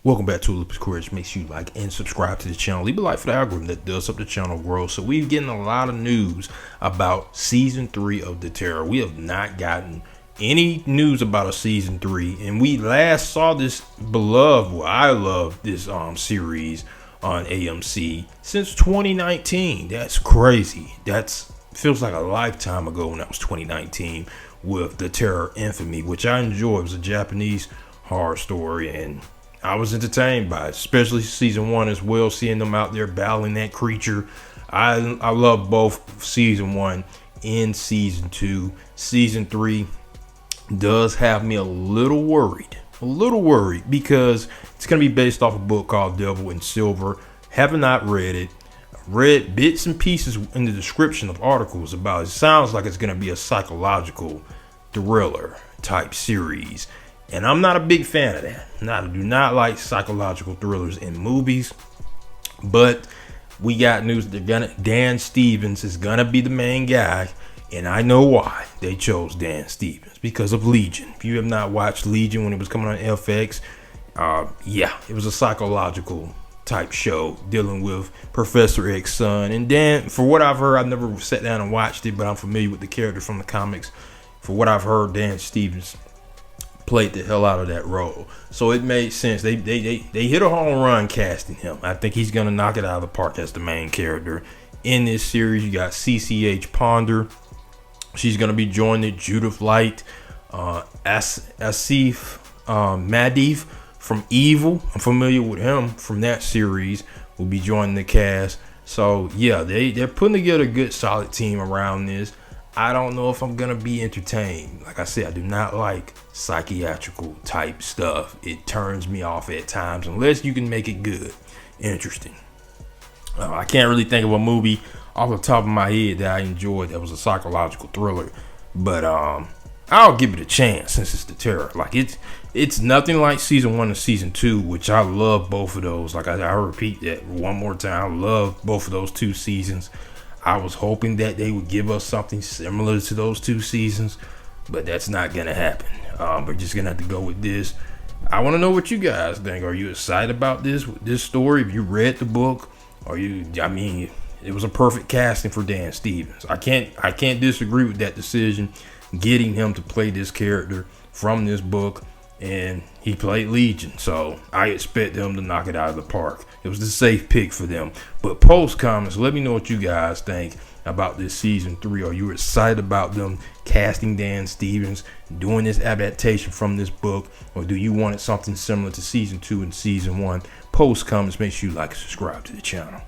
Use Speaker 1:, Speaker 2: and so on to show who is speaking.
Speaker 1: Welcome back to Olympus Courage. Make sure you like and subscribe to the channel. Leave a like for the algorithm that does help the channel grow. So we're getting a lot of news about season 3 of The Terror. We have not gotten any news about a season 3, and we last saw this I love this series on AMC since 2019. That's crazy. That's feels like a lifetime ago when that was 2019 with The Terror Infamy, which I enjoyed. It was a Japanese horror story, and I was entertained by it, especially season 1 as well, seeing them out there battling that creature. I love both season 1 and season 2. Season 3 does have me a little worried because it's going to be based off a book called Devil in Silver. Have not read it. Read bits and pieces in the description of articles about it. Sounds like it's going to be a psychological thriller type series, and I'm not a big fan of that. I do not like psychological thrillers in movies, but we got news that Dan Stevens is gonna be the main guy, and I know why they chose Dan Stevens, because of Legion. If you have not watched Legion when it was coming on FX, it was a psychological type show dealing with Professor X's son. And Dan, for what I've heard, I've never sat down and watched it, but I'm familiar with the character from the comics. For what I've heard, Dan Stevens played the hell out of that role, so it made sense. They hit a home run casting him. I think he's gonna knock it out of the park as the main character in this series. You got CCH Ponder. She's gonna be joining Judith Light, Asif Madif from Evil. I'm familiar with him from that series. Will be joining the cast. So yeah, they're putting together a good solid team around this. I don't know if I'm gonna be entertained. Like I said, I do not like psychiatrical type stuff. It turns me off at times unless you can make it good, interesting. I can't really think of a movie off the top of my head that I enjoyed that was a psychological thriller, but I'll give it a chance since it's The Terror. Like it's nothing like season 1 and season 2, which I love both of those. Like I repeat that one more time. I love both of those 2 seasons. I was hoping that they would give us something similar to those 2 seasons, but that's not gonna happen. We're just gonna have to go with this. I want to know what you guys think. Are you excited about this story? If you read the book, it was a perfect casting for Dan Stevens. I can't disagree with that decision, getting him to play this character from this book, and he played Legion, so I expect them to knock it out of the park. It was the safe pick for them. But post comments, let me know what you guys think about this season 3. Are you excited about them casting Dan Stevens, doing this adaptation from this book, or do you want something similar to season 2 and season 1? Post comments. Make sure you like and subscribe to the channel.